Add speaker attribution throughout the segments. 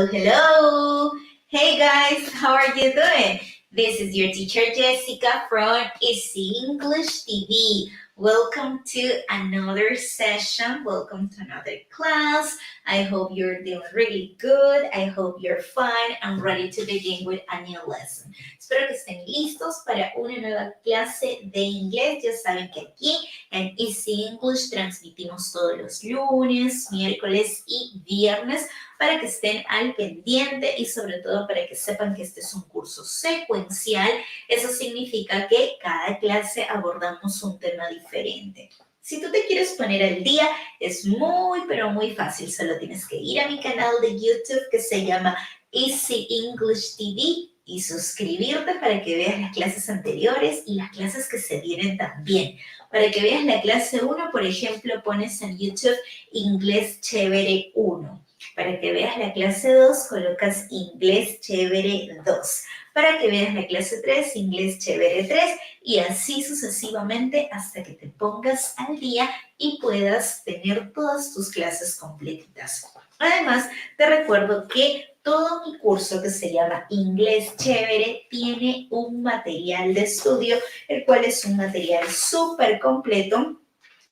Speaker 1: Hello. Hey guys, how are you doing? This is your teacher Jessica from Easy English TV. Welcome to another session. Welcome to another class. I hope you're doing really good. I hope you're fine and ready to begin with a new lesson. Espero que estén listos para una nueva clase de inglés. Ya saben que aquí en Easy English transmitimos todos los lunes, miércoles y viernes para que estén al pendiente y sobre todo para que sepan que este es un curso secuencial. Eso significa que cada clase abordamos un tema diferente. Si tú te quieres poner al día, es muy, pero muy fácil. Solo tienes que ir a mi canal de YouTube que se llama Easy English TV y suscribirte para que veas las clases anteriores y las clases que se vienen también. Para que veas la clase 1, por ejemplo, pones en YouTube Inglés Chévere 1. Para que veas la clase 2, colocas Inglés Chévere 2. Para que veas la clase 3, Inglés Chévere 3, y así sucesivamente hasta que te pongas al día y puedas tener todas tus clases completitas. Además, te recuerdo que todo mi curso que se llama Inglés Chévere tiene un material de estudio, el cual es un material súper completo,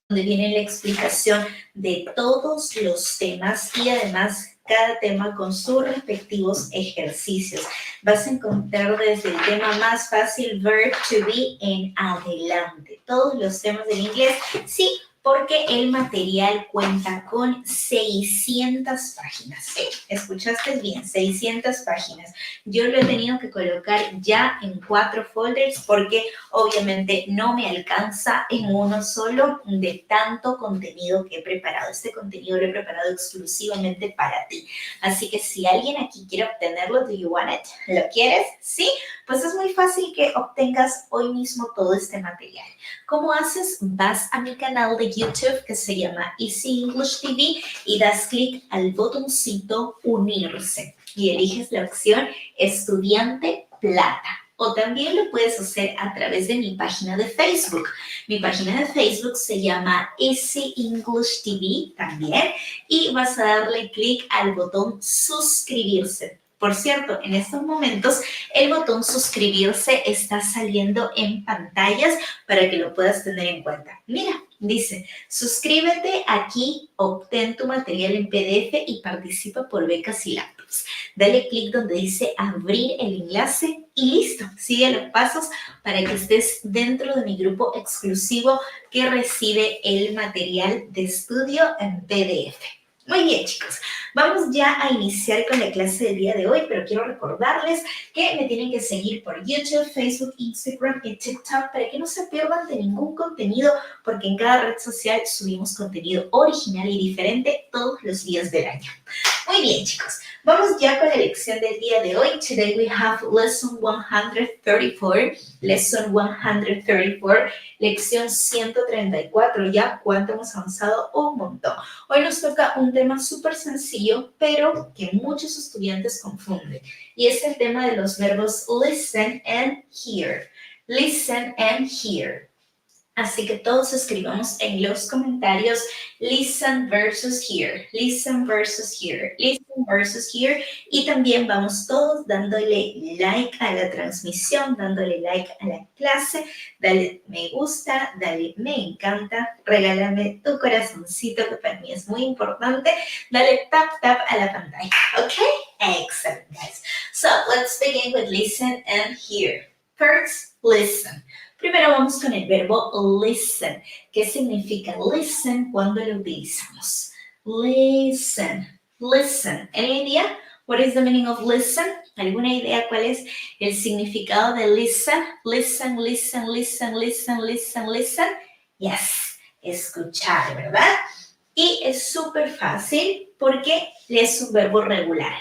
Speaker 1: donde viene la explicación de todos los temas y además cada tema con sus respectivos ejercicios. Vas a encontrar desde el tema más fácil, verb to be, en adelante. Todos los temas del inglés, sí, porque el material cuenta con 600 páginas. ¿Sí? ¿Escuchaste bien? 600 páginas. Yo lo he tenido que colocar ya en 4 folders porque obviamente no me alcanza en uno solo de tanto contenido que he preparado. Este contenido lo he preparado exclusivamente para ti. Así que si alguien aquí quiere obtenerlo, do you want it? ¿Lo quieres? ¿Sí? Pues es muy fácil que obtengas hoy mismo todo este material. ¿Cómo haces? Vas a mi canal de YouTube que se llama Easy English TV y das clic al botoncito unirse y eliges la opción estudiante plata. O también lo puedes hacer a través de mi página de Facebook. Mi página de Facebook se llama Easy English TV también y vas a darle clic al botón suscribirse. Por cierto, en estos momentos el botón suscribirse está saliendo en pantallas para que lo puedas tener en cuenta. Mira, dice, suscríbete aquí, obtén tu material en PDF y participa por becas y laptops. Dale clic donde dice abrir el enlace y listo. Sigue los pasos para que estés dentro de mi grupo exclusivo que recibe el material de estudio en PDF. Muy bien, chicos, vamos ya a iniciar con la clase del día de hoy, pero quiero recordarles que me tienen que seguir por YouTube, Facebook, Instagram y TikTok para que no se pierdan de ningún contenido, porque en cada red social subimos contenido original y diferente todos los días del año. Muy bien, chicos, vamos ya con la lección del día de hoy. Today we have lesson 134, lección 134. Ya, ¿cuánto hemos avanzado? Un montón. Hoy nos toca un tema súper sencillo, pero que muchos estudiantes confunden. Y es el tema de los verbos listen and hear. Listen and hear. Así que todos escribamos en los comentarios listen versus hear, listen versus hear, listen versus hear. Y también vamos todos dándole like a la transmisión, dándole like a la clase, dale me gusta, dale me encanta, regálame tu corazoncito que para mí es muy importante, dale tap a la pantalla, ¿ok? Excellent, guys. So let's begin with listen and hear. First, listen. Primero vamos con el verbo listen. ¿Qué significa listen cuando lo utilizamos? Listen, listen. ¿Any idea? What is the meaning of listen? ¿Alguna idea cuál es el significado de listen? Listen, listen, listen, listen, listen, listen. Yes, escuchar, ¿verdad? Y es súper fácil porque es un verbo regular.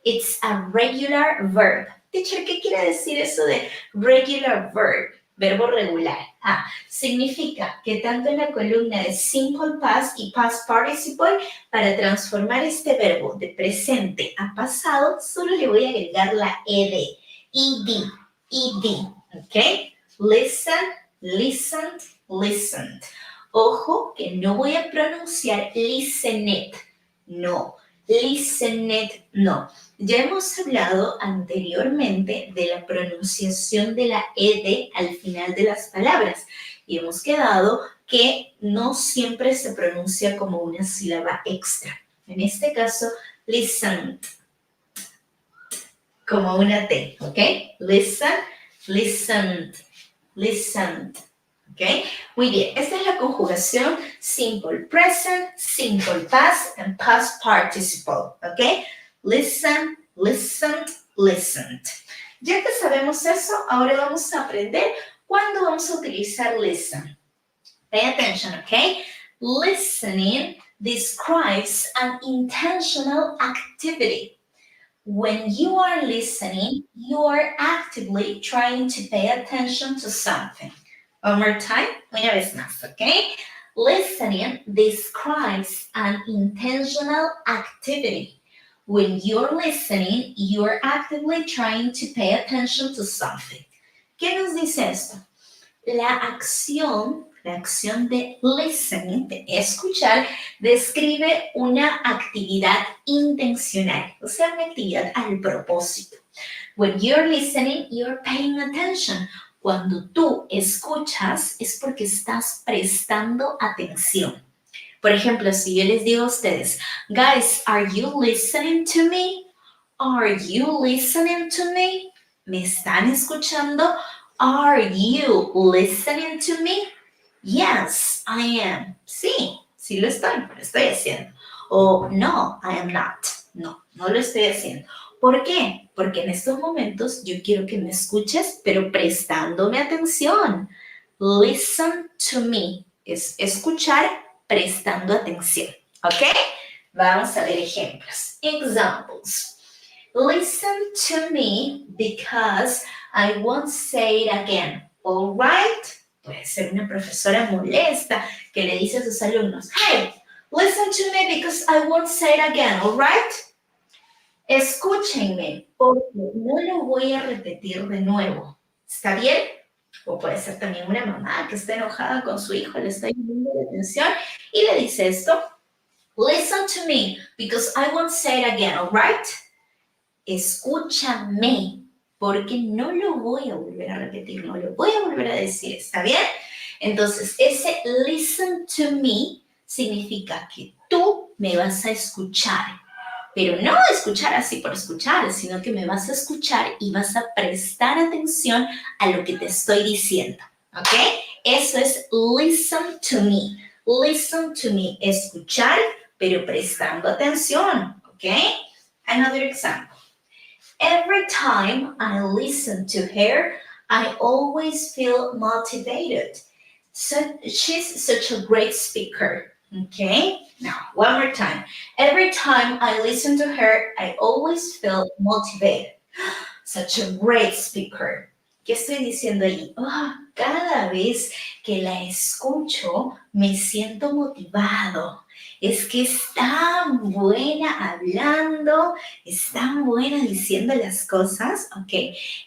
Speaker 1: It's a regular verb. Teacher, ¿qué quiere decir eso de regular verb? Verbo regular. Significa que tanto en la columna de simple past y past participle, para transformar este verbo de presente a pasado, solo le voy a agregar la ed. Ed. ¿Ok? Listen, listened, listened. Ojo que no voy a pronunciar listened. No. Listened, no. Ya hemos hablado anteriormente de la pronunciación de la ed al final de las palabras y hemos quedado que no siempre se pronuncia como una sílaba extra. En este caso, listened, como una T, ¿ok? Listen, listened, listened. ¿Ok? Muy bien, esta es la conjugación simple present, simple past, and past participle. ¿Ok? Listen, listened, listened. Ya que sabemos eso, ahora vamos a aprender cuándo vamos a utilizar listen. Pay attention, ¿ok? Listening describes an intentional activity. When you are listening, you are actively trying to pay attention to something. One more time, una vez más, ¿ok? Listening describes an intentional activity. When you're listening, you're actively trying to pay attention to something. ¿Qué nos dice esto? La acción de listening, de escuchar, describe una actividad intencional, o sea, una actividad al propósito. When you're listening, you're paying attention. Cuando tú escuchas es porque estás prestando atención. Por ejemplo, si yo les digo a ustedes, guys, are you listening to me? Are you listening to me? ¿Me están escuchando? Are you listening to me? Yes, I am. Sí lo estoy haciendo. O no, I am not. No lo estoy haciendo. ¿Por qué? Porque en estos momentos yo quiero que me escuches, pero prestándome atención. Listen to me. Es escuchar prestando atención. ¿Ok? Vamos a ver ejemplos. Examples. Listen to me because I won't say it again. All right? Puede ser una profesora molesta que le dice a sus alumnos, hey, listen to me because I won't say it again. All right? Escúchenme porque no lo voy a repetir de nuevo. ¿Está bien? O puede ser también una mamá que está enojada con su hijo, le está llamando la atención y le dice esto. Listen to me because I won't say it again. All right? Escúchame, porque no lo voy a volver a repetir, no lo voy a volver a decir, ¿está bien? Entonces, ese listen to me significa que tú me vas a escuchar, pero no escuchar así por escuchar, sino que me vas a escuchar y vas a prestar atención a lo que te estoy diciendo, ¿ok? Eso es listen to me. Listen to me, escuchar, pero prestando atención, ¿ok? Another example. Every time I listen to her, I always feel motivated. So she's such a great speaker. Okay? Now, one more time. Every time I listen to her, I always feel motivated. Such a great speaker. ¿Qué estoy diciendo ahí? Cada vez que la escucho, me siento motivado. Es que es tan buena hablando, es tan buena diciendo las cosas. Ok,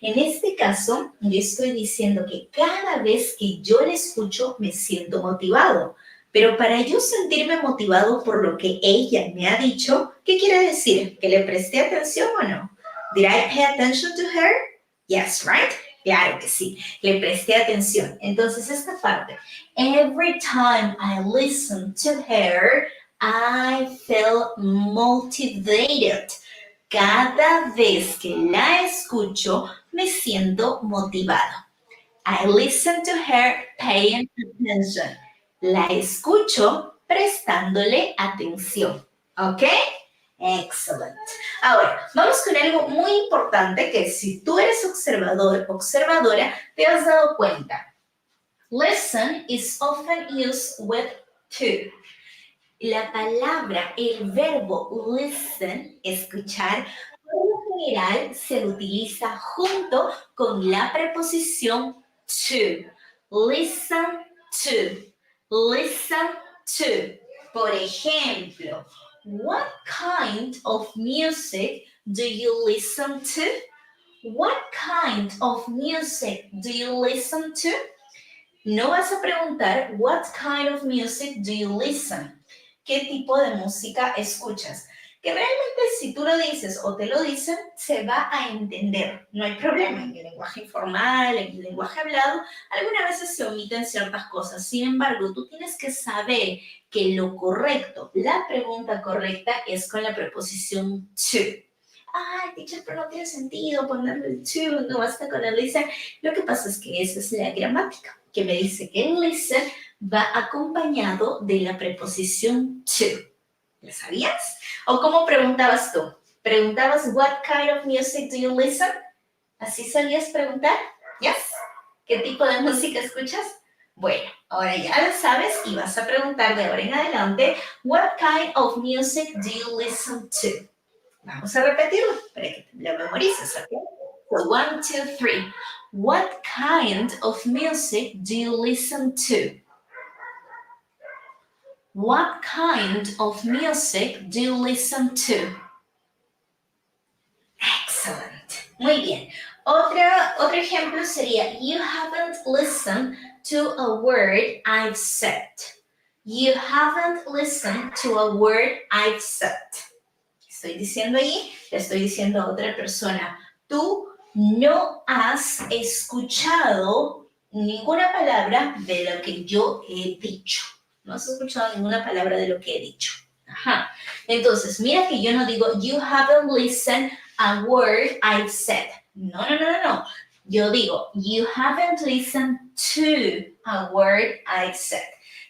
Speaker 1: en este caso, yo estoy diciendo que cada vez que yo la escucho, me siento motivado. Pero para yo sentirme motivado por lo que ella me ha dicho, ¿qué quiere decir? ¿Que le presté atención o no? Did I pay attention to her? Yes, right? Claro que sí, le presté atención. Entonces, esta parte, every time I listen to her, I feel motivated. Cada vez que la escucho, me siento motivado. I listen to her paying attention. La escucho prestándole atención. ¿Ok? Excellent. Ahora, vamos con algo muy importante que si tú eres observador, observadora, te has dado cuenta. Listen is often used with to. La palabra, el verbo listen, escuchar, por lo general se utiliza junto con la preposición to. Listen to. Listen to. Por ejemplo, what kind of music do you listen to? What kind of music do you listen to? No vas a preguntar, what kind of music do you listen? ¿Qué tipo de música escuchas? que realmente si tú lo dices o te lo dicen, se va a entender. No hay problema. En el lenguaje informal, en el lenguaje hablado, algunas veces se omiten ciertas cosas. Sin embargo, tú tienes que saber que lo correcto, la pregunta correcta es con la preposición to. Ay, teacher, pero no tiene sentido ponerle el to, no basta con el listen. Lo que pasa es que esa es la gramática, que me dice que el listen va acompañado de la preposición to. ¿Lo sabías? ¿O cómo preguntabas tú? ¿Preguntabas what kind of music do you listen? ¿Así solías preguntar? ¿Yes? ¿Qué tipo de música escuchas? Bueno, ahora ya lo sabes y vas a preguntar de ahora en adelante what kind of music do you listen to? Vamos a repetirlo para que lo memorices, ¿ok? So, 1, 2, 3. What kind of music do you listen to? What kind of music do you listen to? Excellent. Muy bien. Otro ejemplo sería, you haven't listened to a word I've said. You haven't listened to a word I've said. ¿Qué estoy diciendo allí? Le estoy diciendo a otra persona, tú no has escuchado ninguna palabra de lo que yo he dicho. No has escuchado ninguna palabra de lo que he dicho. Ajá. Entonces, mira que yo no digo, you haven't listened a word I've said. No. Yo digo, you haven't listened to a word I've said.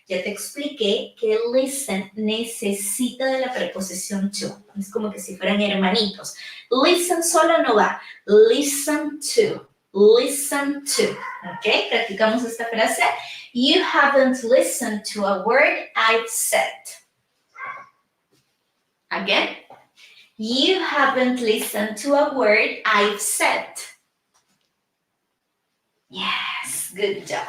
Speaker 1: Ya te expliqué que listen necesita de la preposición to. Es como que si fueran hermanitos. Listen solo no va. Listen to. Listen to. ¿Ok? Practicamos esta frase. You haven't listened to a word I've said. Again. You haven't listened to a word I've said. Yes, good job.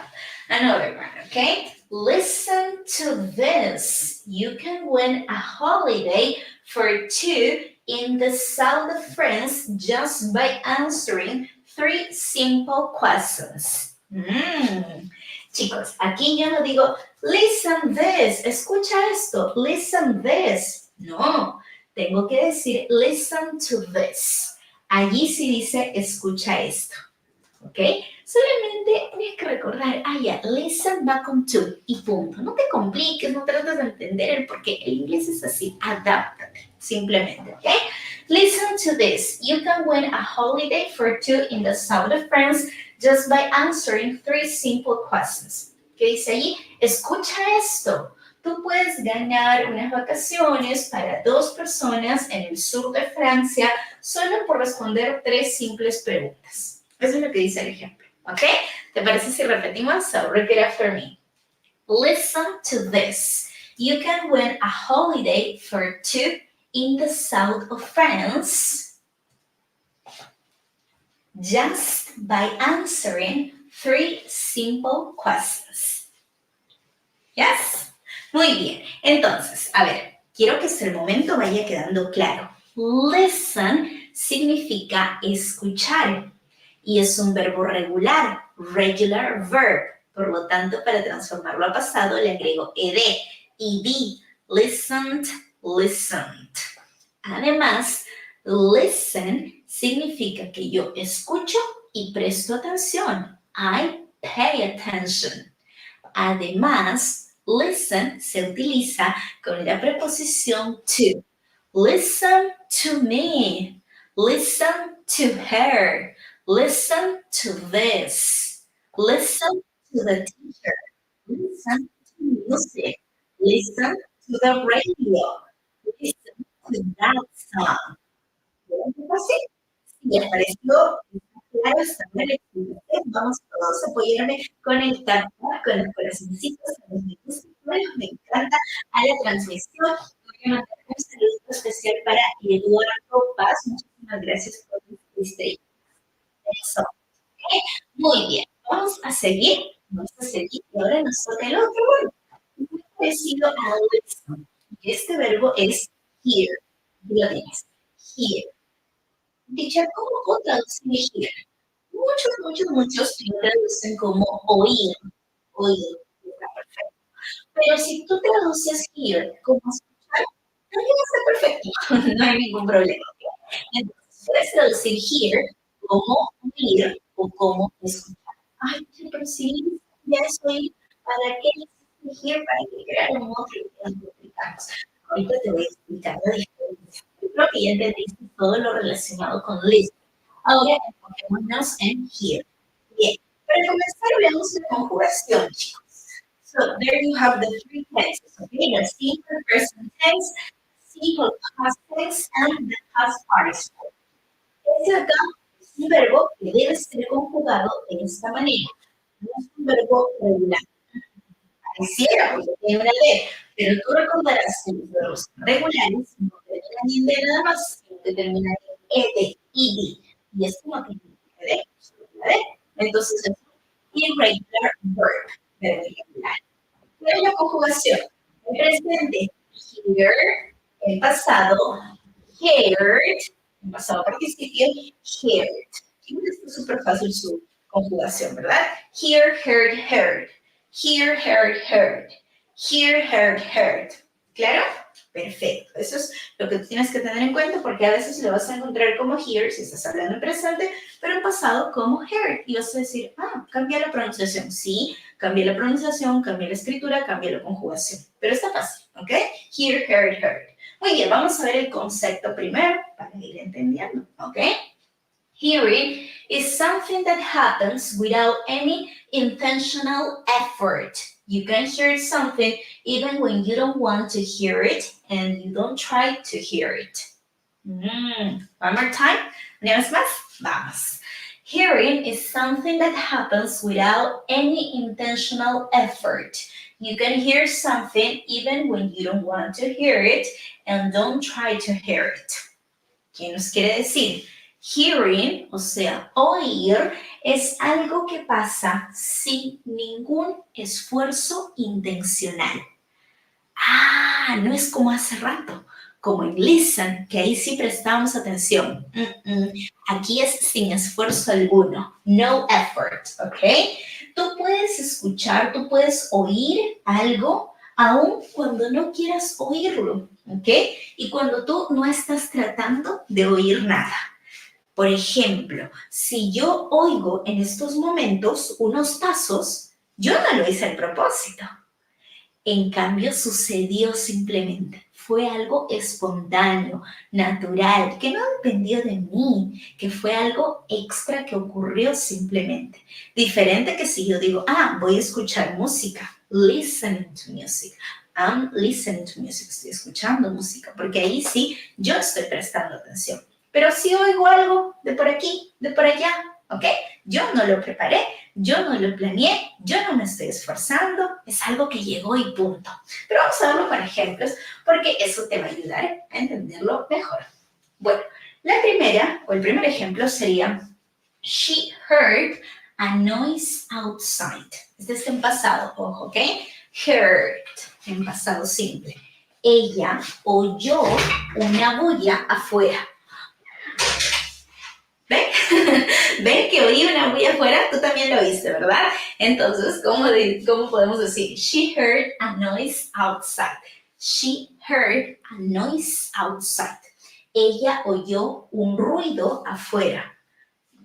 Speaker 1: Another one, okay? Listen to this. You can win a holiday for 2 in the south of France just by answering 3 simple questions. Chicos, aquí yo no digo, listen this, escucha esto, listen this. No, tengo que decir, listen to this. Allí sí dice, escucha esto. ¿Ok? Solamente tienes que recordar, ya, listen va con to y punto. No te compliques, no trates de entender el porqué. El inglés es así, adáptate, simplemente, ¿ok? Listen to this. You can win a holiday for 2 in the south of France just by answering 3 simple questions. ¿Qué dice allí? Escucha esto. Tú puedes ganar unas vacaciones para 2 personas en el sur de Francia solo por responder 3 simples preguntas. Eso es lo que dice el ejemplo, ¿ok? ¿Te parece si repetimos? So, repeat after me. Listen to this. You can win a holiday for 2 in the south of France just by answering 3 simple questions. Yes? Muy bien. Entonces, a ver, quiero que hasta el momento vaya quedando claro. Listen significa escuchar. Y es un verbo regular, regular verb. Por lo tanto, para transformarlo a pasado le agrego ed, ed, listened, listened. Además, listen significa que yo escucho y presto atención. I pay attention. Además, listen se utiliza con la preposición to. Listen to me. Listen to her. Listen to this. Listen to the teacher. Listen to music. Listen to the radio. Listen to that song. ¿Sí? Si les pareció claro, está bien la explicación, vamos todos a apoyarme con el tap, con los corazoncitos, con los me gusta, me encanta a la transmisión. Voy a mandar un saludo especial para Eduardo Paz. Muchísimas gracias por este. Eso. ¿Okay? Muy bien. Vamos a seguir. Y ahora nos toca el otro verbo. Muy parecido a listen. Y este verbo es hear. Aquí lo tienes. Hear. Teacher, ¿cómo puedo traducir hear? Muchos lo traducen como oír. Oír. Está perfecto. Pero si tú traduces hear como escuchar, Está perfecto, no hay ningún problema. Entonces, puedes traducir here como oír o como escuchar. Ay, pero sí, ya estoy, ¿para qué existe here? Para que crear un otro ejemplo, explicamos. Ahorita te voy a explicar la diferencia. Yo creo que ya entendiste todo lo relacionado con list. Ahora enfoquémonos en here. Bien, para comenzar veamos la conjugación, chicos. So there you have the three tenses, okay? The simple present tense, simple past tense, and the past participle. Este acá es un verbo que debe ser conjugado de esta manera. No es un verbo regular. Pareciera, porque tiene una D, pero tú recordarás que los verbos regulares no terminan en D nada más, sino que terminan en ED, ID. Y esto no tiene que D, solo una D. Entonces es un irregular verb, verbo irregular. ¿Cuál es la conjugación? En presente, here, en pasado, heard, en pasado participio, heard. Y esto es súper fácil su conjugación, ¿verdad? Here, heard, heard. Here, heard, heard. Here, heard, heard. ¿Claro? Perfecto. Eso es lo que tú tienes que tener en cuenta porque a veces lo vas a encontrar como here si estás hablando en presente, pero en pasado como heard. Y vas a decir, cambia la pronunciación. Sí, cambia la pronunciación, cambia la escritura, cambia la conjugación. Pero está fácil, ¿ok? Here, heard, heard. Muy bien, vamos a ver el concepto primero para ir entendiendo, ¿ok? Hearing is something that happens without any intentional effort. You can hear something even when you don't want to hear it and you don't try to hear it. One more time. Una vez más. Vamos. Hearing is something that happens without any intentional effort. You can hear something even when you don't want to hear it and don't try to hear it. ¿Qué nos quiere decir? Hearing, o sea, oír, es algo que pasa sin ningún esfuerzo intencional. No es como hace rato, como en listen, que ahí sí prestamos atención. Aquí es sin esfuerzo alguno, no effort, ¿ok? Tú puedes escuchar, tú puedes oír algo aun cuando no quieras oírlo, ¿ok? Y cuando tú no estás tratando de oír nada. Por ejemplo, si yo oigo en estos momentos unos pasos, yo no lo hice a propósito. En cambio, sucedió simplemente. Fue algo espontáneo, natural, que no dependió de mí, que fue algo extra que ocurrió simplemente. Diferente que si yo digo, voy a escuchar música, listening to music. I'm listening to music, estoy escuchando música, porque ahí sí yo estoy prestando atención. Pero si oigo algo de por aquí, de por allá, ¿ok? Yo no lo preparé, yo no lo planeé, yo no me estoy esforzando, es algo que llegó y punto. Pero vamos a verlo con ejemplos, porque eso te va a ayudar a entenderlo mejor. Bueno, la primera, o el primer ejemplo sería, she heard a noise outside. Este está en pasado, ojo, ¿ok? Heard, en pasado simple. Ella oyó una bulla afuera. ¿Ven? ¿Ven que oí una bulla afuera? Tú también lo oíste, ¿verdad? Entonces, ¿cómo podemos decir? She heard a noise outside. She heard a noise outside. Ella oyó un ruido afuera.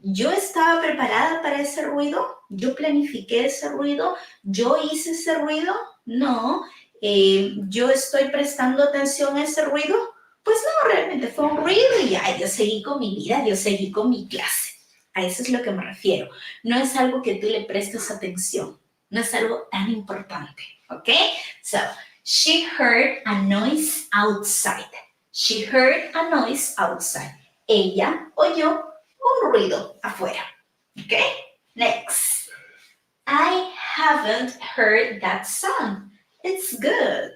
Speaker 1: ¿Yo estaba preparada para ese ruido? ¿Yo planifiqué ese ruido? ¿Yo hice ese ruido? No. ¿Yo estoy prestando atención a ese ruido? Pues no, realmente fue un ruido y ya, yo seguí con mi vida, yo seguí con mi clase. A eso es lo que me refiero. No es algo que tú le prestes atención. No es algo tan importante, ¿ok? So, she heard a noise outside. She heard a noise outside. Ella oyó un ruido afuera, ¿ok? Next. I haven't heard that song. It's good.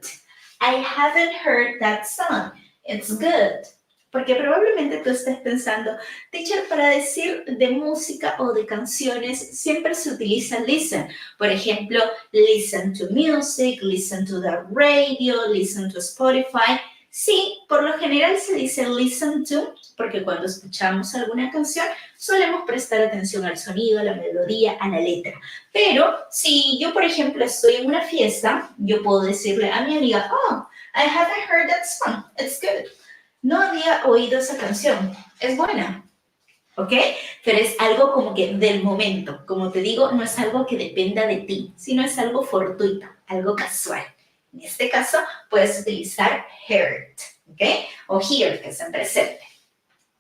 Speaker 1: I haven't heard that song. It's good. Porque probablemente tú estés pensando, teacher, para decir de música o de canciones siempre se utiliza listen. Por ejemplo, listen to music, listen to the radio, listen to Spotify. Sí, por lo general se dice listen to, porque cuando escuchamos alguna canción solemos prestar atención al sonido, a la melodía, a la letra. Pero si yo, por ejemplo, estoy en una fiesta, yo puedo decirle a mi amiga, oh, I haven't heard that song, it's good. No había oído esa canción, es buena, ¿ok? Pero es algo como que del momento. Como te digo, no es algo que dependa de ti, sino es algo fortuito, algo casual. En este caso, puedes utilizar heard, ¿ok? O hear, que es en presente.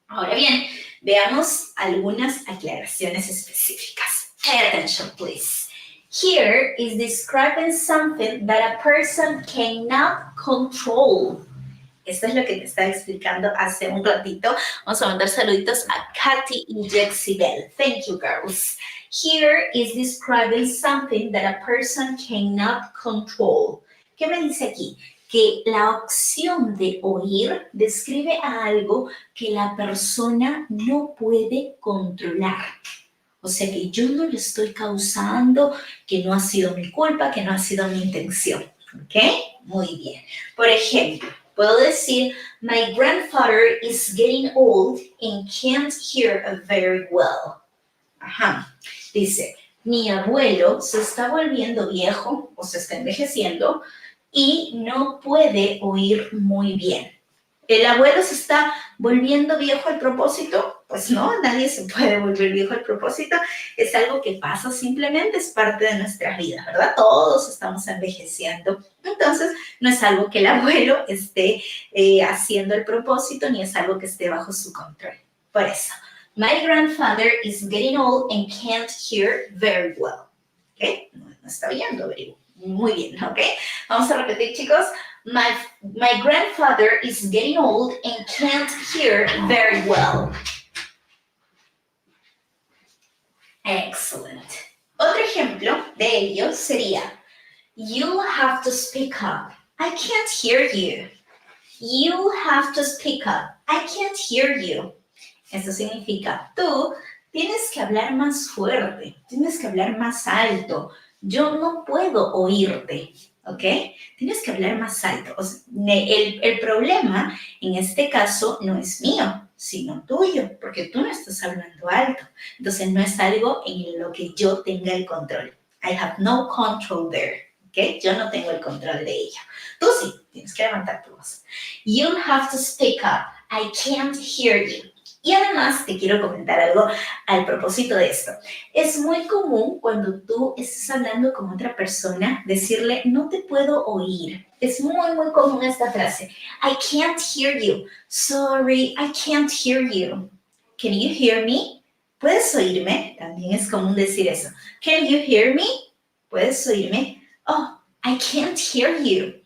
Speaker 1: Ahora bien, veamos algunas aclaraciones específicas. Pay attention, please. Here is describing something that a person cannot control. Esto es lo que te estaba explicando hace un ratito. Vamos a mandar saluditos a Katy y Jexibel. Thank you, girls. Here is describing something that a person cannot control. ¿Qué me dice aquí? Que la opción de oír describe a algo que la persona no puede controlar. O sea que yo no le estoy causando, que no ha sido mi culpa, que no ha sido mi intención. ¿Ok? Muy bien. Por ejemplo, puedo decir, my grandfather is getting old and can't hear very well. Ajá. Dice, mi abuelo se está volviendo viejo o se está envejeciendo y no puede oír muy bien. ¿El abuelo se está volviendo viejo al propósito? Pues no, nadie se puede volver viejo al propósito. Es algo que pasa simplemente, es parte de nuestras vidas, ¿verdad? Todos estamos envejeciendo. Entonces, no es algo que el abuelo esté haciendo al propósito, ni es algo que esté bajo su control. Por eso, my grandfather is getting old and can't hear very well. ¿Ok? No está oyendo muy bien, ¿ok? Vamos a repetir, chicos. My grandfather is getting old and can't hear very well. Excellent. Otro ejemplo de ello sería, you'll have to speak up. I can't hear you. You have to speak up. I can't hear you. Esto significa, tú tienes que hablar más fuerte, tienes que hablar más alto. Yo no puedo oírte, ¿ok? Tienes que hablar más alto. O sea, el problema en este caso no es mío, sino tuyo, porque tú no estás hablando alto. Entonces no es algo en lo que yo tenga el control. I have no control there, ¿ok? Yo no tengo el control de ello. Tú sí, tienes que levantar tu voz. You'll have to speak up. I can't hear you. Y además te quiero comentar algo al propósito de esto. Es muy común cuando tú estás hablando con otra persona decirle, no te puedo oír. Es muy, muy común esta frase. I can't hear you. Sorry, I can't hear you. Can you hear me? ¿Puedes oírme? También es común decir eso. Can you hear me? ¿Puedes oírme? Oh, I can't hear you.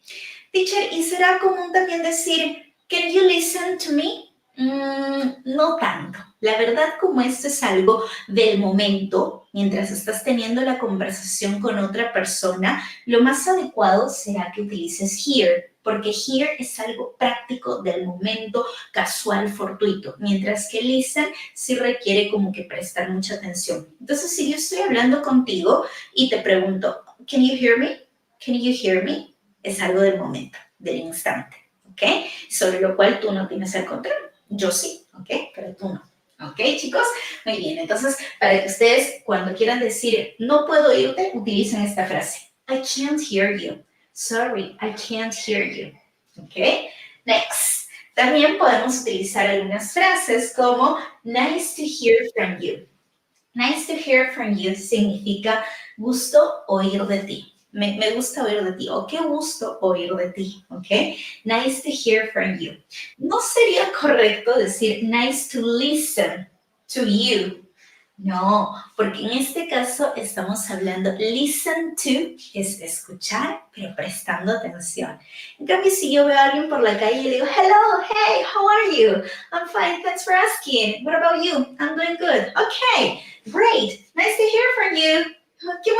Speaker 1: Teacher, ¿y será común también decir, can you listen to me? No tanto. La verdad, como esto es algo del momento, mientras estás teniendo la conversación con otra persona, lo más adecuado será que utilices here, porque here es algo práctico del momento, casual, fortuito, mientras que listen sí requiere como que prestar mucha atención. Entonces, si yo estoy hablando contigo y te pregunto, can you hear me? Can you hear me? Es algo del momento, del instante, ¿ok? Sobre lo cual tú no tienes el control. Yo sí, ¿ok? Pero tú no. ¿Ok, chicos? Muy bien, entonces, para que ustedes, cuando quieran decir, no puedo oírte, utilicen esta frase. I can't hear you. Sorry, I can't hear you. ¿Ok? Next. También podemos utilizar algunas frases como, nice to hear from you. Nice to hear from you significa gusto oír de ti. Me gusta oír de ti, o qué gusto oír de ti, ¿ok? Nice to hear from you. No sería correcto decir nice to listen to you. No, porque en este caso estamos hablando listen to, es escuchar, pero prestando atención. En cambio, si yo veo a alguien por la calle y le digo, hello, hey, how are you? I'm fine, thanks for asking. What about you? I'm doing good. Okay, great, nice to hear from you. Qué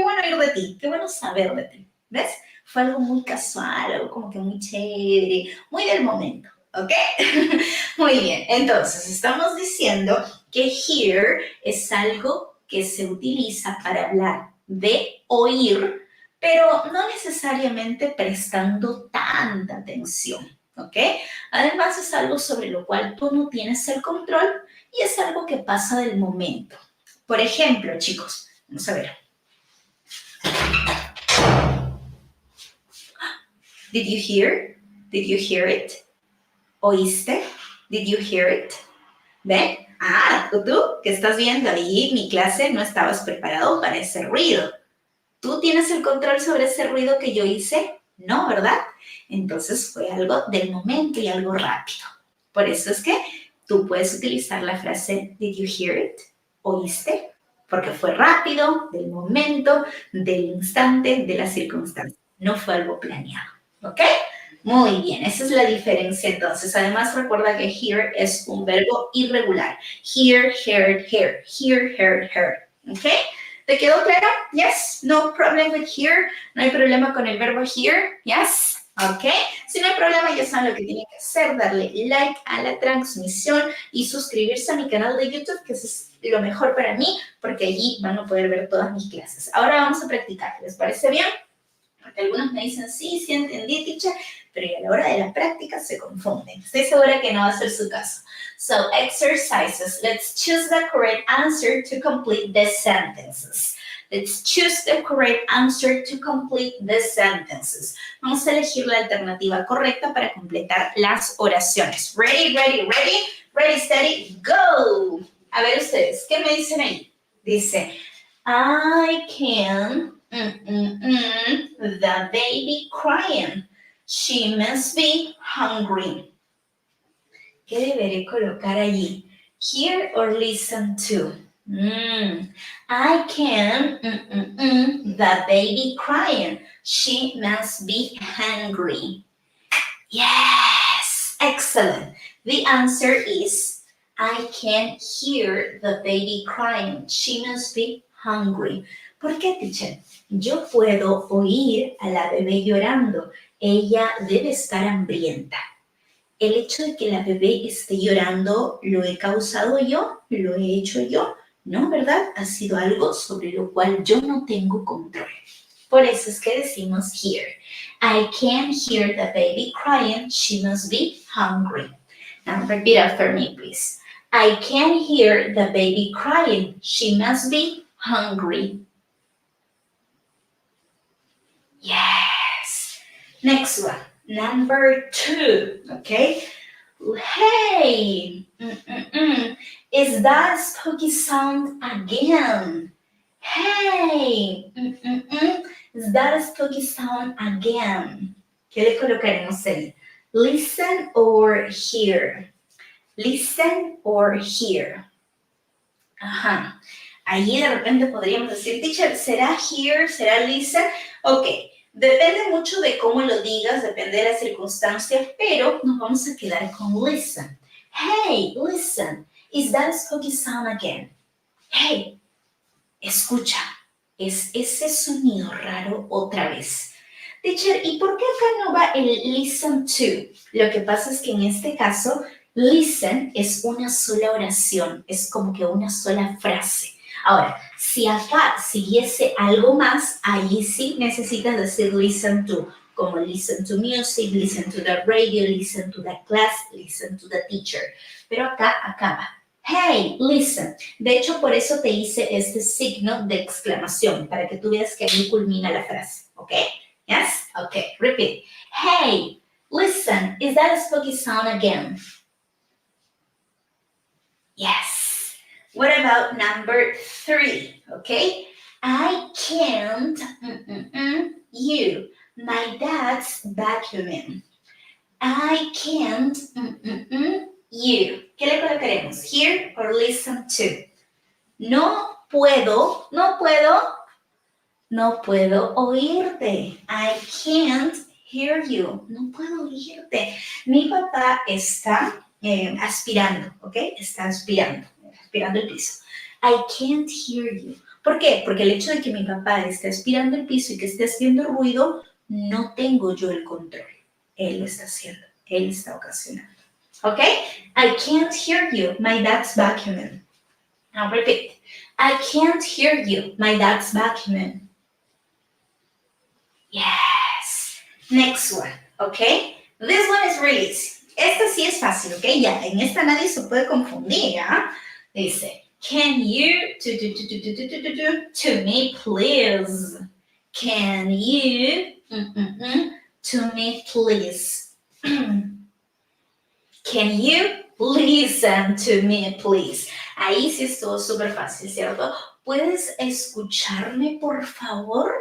Speaker 1: bueno oír de ti, qué bueno saber de ti. ¿Ves? Fue algo muy casual, algo como que muy chévere, muy del momento, ¿ok? Muy bien, entonces estamos diciendo que hear es algo que se utiliza para hablar de oír, pero no necesariamente prestando tanta atención, ¿ok? Además es algo sobre lo cual tú no tienes el control y es algo que pasa del momento. Por ejemplo, chicos, vamos a ver. Did you hear? Did you hear it? ¿Oíste? Did you hear it? ¿Ven? Ah, tú que estás viendo ahí mi clase no estabas preparado para ese ruido. ¿Tú tienes el control sobre ese ruido que yo hice? No, ¿verdad? Entonces fue algo del momento y algo rápido. Por eso es que tú puedes utilizar la frase Did you hear it? ¿Oíste? Porque fue rápido, del momento, del instante, de la circunstancia. No fue algo planeado. ¿Ok? Muy bien, esa es la diferencia entonces. Además, recuerda que here es un verbo irregular. Here, heard, heard. Here, heard, heard. ¿Ok? ¿Te quedó claro? Yes? No problem with here? ¿No hay problema con el verbo here? Yes? ¿Ok? Si no hay problema, ya saben lo que tienen que hacer, darle like a la transmisión y suscribirse a mi canal de YouTube, que eso es lo mejor para mí, porque allí van a poder ver todas mis clases. Ahora vamos a practicar, ¿les parece bien? Porque algunos me dicen, sí, sí entendí, teacher, pero a la hora de la práctica se confunden. Estoy segura que no va a ser su caso. So, exercises. Let's choose the correct answer to complete the sentences. Let's choose the correct answer to complete the sentences. Vamos a elegir la alternativa correcta para completar las oraciones. Ready, ready, ready, ready, steady, go. A ver ustedes, ¿qué me dicen ahí? Dice, I can... the baby crying. She must be hungry. ¿Qué deberé colocar allí? Hear or listen to? I can the baby crying. She must be hungry. Yes, excellent. The answer is I can hear the baby crying. She must be hungry. ¿Por qué, teacher? Yo puedo oír a la bebé llorando. Ella debe estar hambrienta. El hecho de que la bebé esté llorando, ¿lo he causado yo? ¿Lo he hecho yo? No, ¿verdad? Ha sido algo sobre lo cual yo no tengo control. Por eso es que decimos here. I can hear the baby crying. She must be hungry. Now repeat after me, please. I can hear the baby crying. She must be hungry. Yes. Next one. Number 2. Okay. Hey. Is that a spooky sound again? Hey. Is that a spooky sound again? ¿Qué le colocaremos ahí? Listen or hear. Listen or hear. Ajá. Allí de repente podríamos decir, teacher, ¿será hear? ¿Será listen? Ok. Depende mucho de cómo lo digas, depende de las circunstancias, pero nos vamos a quedar con listen. Hey, listen. Is that a spooky sound again? Hey, escucha. Es ese sonido raro otra vez. Teacher, ¿y por qué acá no va el listen to? Lo que pasa es que en este caso, listen es una sola oración, es como que una sola frase. Ahora, si acá siguiese algo más, ahí sí necesitas decir listen to, como listen to music, listen to the radio, listen to the class, listen to the teacher. Pero acá acaba. Hey, listen. De hecho, por eso te hice este signo de exclamación, para que tú veas que ahí culmina la frase, ¿ok? Yes? Okay, repeat. Hey, listen, is that a spooky sound again? Yes. What about number 3? Okay. I can't, you. My dad's vacuuming. I can't, you. ¿Qué le colocaremos? Hear or listen to. No puedo oírte. I can't hear you. No puedo oírte. Mi papá está aspirando, ¿ok? Está aspirando el piso. I can't hear you. ¿Por qué? Porque el hecho de que mi papá esté aspirando el piso y que esté haciendo ruido, no tengo yo el control. Él lo está haciendo. Él está ocasionando. ¿Ok? I can't hear you. My dad's vacuuming. Now repeat. I can't hear you. My dad's vacuuming. Yes. Next one, okay? This one is really easy. Esta sí es fácil, ¿ok? Ya, en esta nadie se puede confundir, ¿ah? Dice, can you, to me, please? Can you, to me, please? Can you listen to me, please? Ahí sí estuvo súper fácil, ¿cierto? ¿Puedes escucharme, por favor?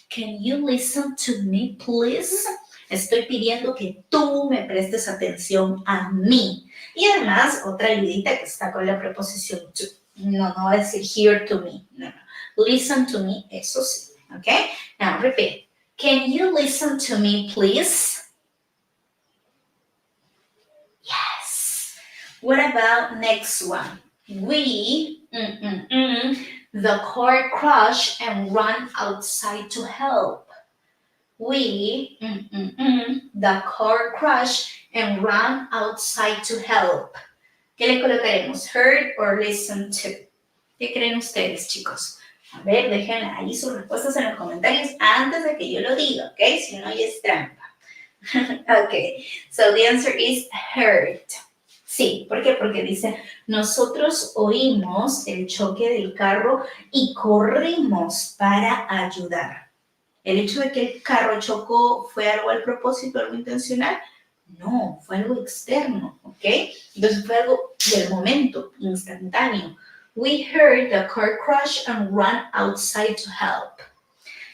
Speaker 1: Can you listen to me, please? Estoy pidiendo que tú me prestes atención a mí. Y además, otra ayudita que está con la preposición to. No va a decir hear to me. No. Listen to me, eso sí. ¿Ok? Now, repeat. Can you listen to me, please? Yes. What about next one? We, the car crashed and ran outside to help. We, the car crashed and ran outside to help. ¿Qué le colocaremos? Heard or listen to? ¿Qué creen ustedes, chicos? A ver, dejen ahí sus respuestas en los comentarios antes de que yo lo diga, ¿ok? Si no, ya es trampa. Okay, so the answer is heard. Sí, ¿por qué? Porque dice, nosotros oímos el choque del carro y corrimos para ayudar. ¿El hecho de que el carro chocó fue algo al propósito, algo intencional? No, fue algo externo, ¿ok? Entonces fue algo del momento, instantáneo. We heard the car crash and ran outside to help.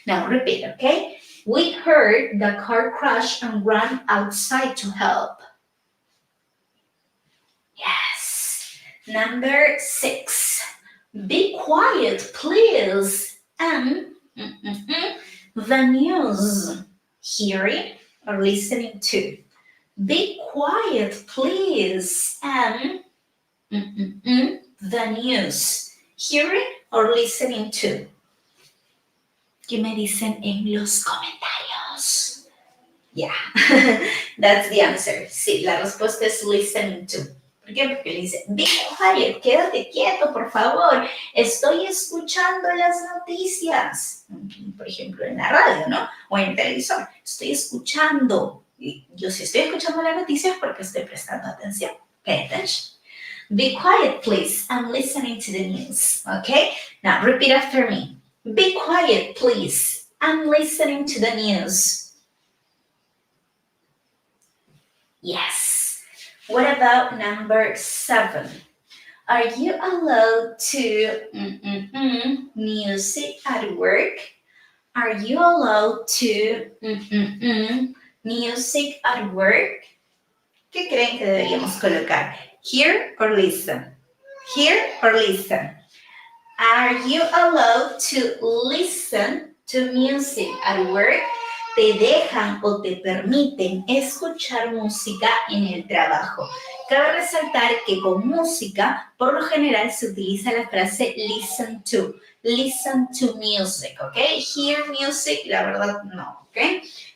Speaker 1: Now repeat, ¿ok? We heard the car crash and ran outside to help. Yes. Number 6. Be quiet, please. And the news. Hearing or listening to. Be quiet, please. And the news. Hearing or listening to. ¿Qué me dicen en los comentarios? Yeah, that's the answer. Sí, la respuesta es listening to. ¿Por qué? Porque le dice, be quiet, quédate quieto, por favor. Estoy escuchando las noticias. Por ejemplo, en la radio, ¿no? O en el televisor. Estoy escuchando. Y yo si estoy escuchando las noticias porque estoy prestando atención. Pay attention. Be quiet, please. I'm listening to the news. Okay? Now, repeat after me. Be quiet, please. I'm listening to the news. Yes. What about number 7? Are you allowed to music at work? Are you allowed to music at work? ¿Qué creen que deberíamos colocar? Hear or listen? Hear or listen? Are you allowed to listen to music at work? ¿Te dejan o te permiten escuchar música en el trabajo? Cabe resaltar que con música, por lo general, se utiliza la frase listen to music, ¿ok? Hear music, la verdad, no, ¿ok?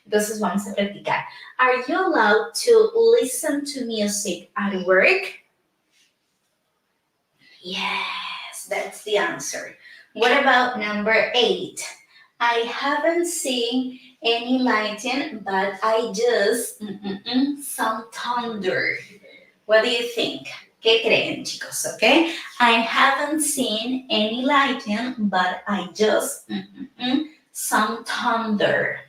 Speaker 1: Entonces vamos a practicar. Are you allowed to listen to music at work? Yes, that's the answer. What about number 8? I haven't seen any lightning, but I just some thunder. What do you think? ¿Qué creen, chicos? Okay? I haven't seen any lightning, but I just some thunder.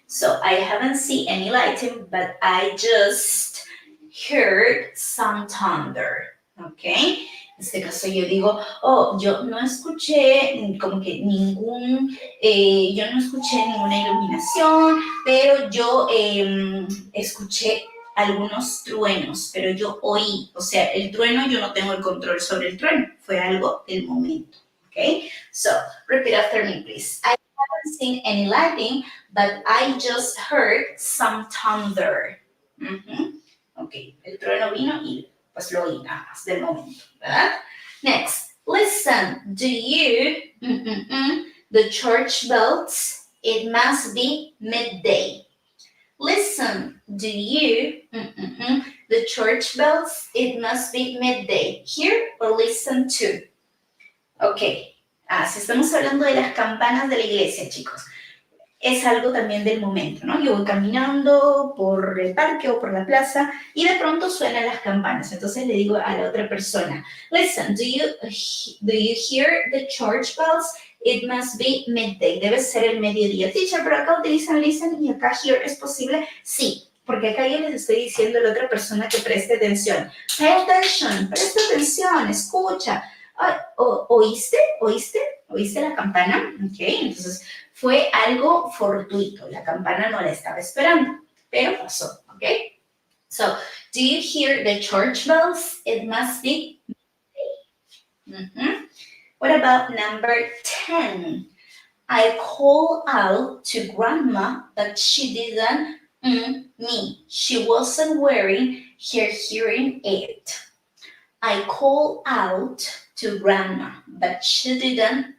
Speaker 1: So I haven't seen any lightning, but I just heard some thunder. ¿Ok? En este caso yo digo, yo no escuché como que yo no escuché ninguna iluminación, pero yo escuché algunos truenos, pero yo oí, o sea, el trueno yo no tengo el control sobre el trueno, fue algo del momento. ¿Ok? So, repeat after me, please. I haven't seen any lightning, but I just heard some thunder. Ok, el trueno vino y pues lo oí nada más del momento, ¿verdad? Next, listen, do you, the church bells, it must be midday. Listen, do you, the church bells, it must be midday. Hear or listen to. Ok, si estamos hablando de las campanas de la iglesia, chicos. es algo también del momento, ¿no? Yo voy caminando por el parque o por la plaza y de pronto suenan las campanas. Entonces le digo a la otra persona, listen, do you hear the church bells? It must be midday. Debe ser el mediodía. Teacher, pero acá utilizan listen y acá hear. ¿Es posible? Sí, porque acá yo les estoy diciendo a la otra persona que preste atención. Pay attention, presta atención, escucha. ¿Oíste? ¿Oíste? ¿Oíste la campana? Ok, entonces fue algo fortuito. La campana no la estaba esperando, pero pasó, ok? So, do you hear the church bells? It must be midday. What about number 10? I called out to grandma, but she didn't me. She wasn't wearing her hearing aid. I called out to grandma, but she didn't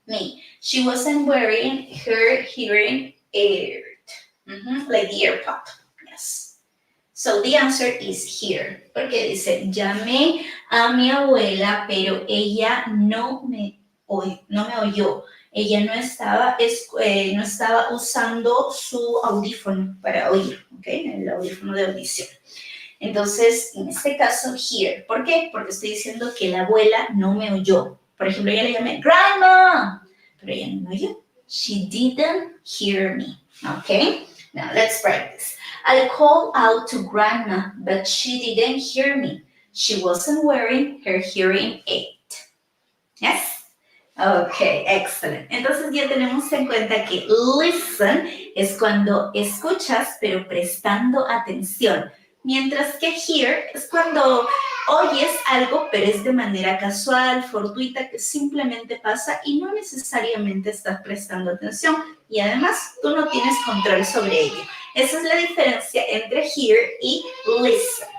Speaker 1: me. She wasn't wearing her hearing aid. Like the earpod. Yes. So the answer is here. Porque dice, llamé a mi abuela, pero ella no me oyó. Ella no estaba usando su audífono para oír, ¿ok? El audífono de audición. Entonces, en este caso, here. ¿Por qué? Porque estoy diciendo que la abuela no me oyó. Por ejemplo, ella le llamé, Grandma, pero ella no me oyó. She didn't hear me, ¿ok? Now, let's practice. I called out to Grandma, but she didn't hear me. She wasn't wearing her hearing aid. Yes? Ok, excellent. Entonces ya tenemos en cuenta que listen es cuando escuchas pero prestando atención, mientras que hear es cuando oyes algo pero es de manera casual, fortuita, que simplemente pasa y no necesariamente estás prestando atención y además tú no tienes control sobre ello. Esa es la diferencia entre hear y listen.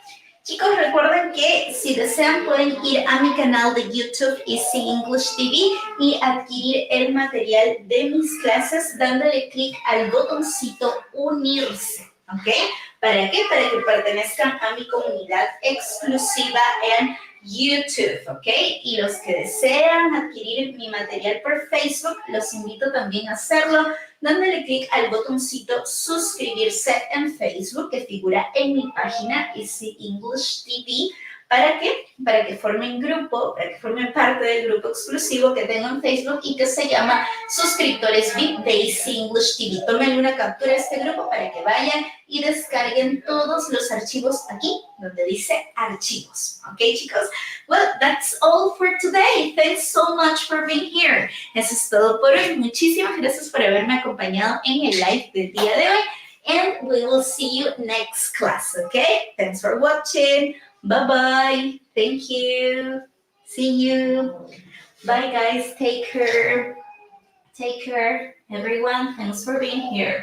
Speaker 1: Chicos, recuerden que si desean pueden ir a mi canal de YouTube Easy English TV y adquirir el material de mis clases dándole clic al botoncito unirse, ¿ok? ¿Para qué? Para que pertenezcan a mi comunidad exclusiva en YouTube, ¿ok? Y los que desean adquirir mi material por Facebook, los invito también a hacerlo dándole clic al botoncito suscribirse en Facebook que figura en mi página Easy English TV. ¿Para qué? Para que formen grupo, para que formen parte del grupo exclusivo que tengo en Facebook y que se llama Suscriptores VIP de Easy English TV. Tomen una captura de este grupo para que vayan y descarguen todos los archivos aquí donde dice archivos. ¿Ok, chicos? Well, that's all for today. Thanks so much for being here. Eso es todo por hoy. Muchísimas gracias por haberme acompañado en el live del día de hoy. And we will see you next class, okay? Thanks for watching. Bye-bye. Thank you. See you. Bye, guys. Take care. Take care, everyone. Thanks for being here.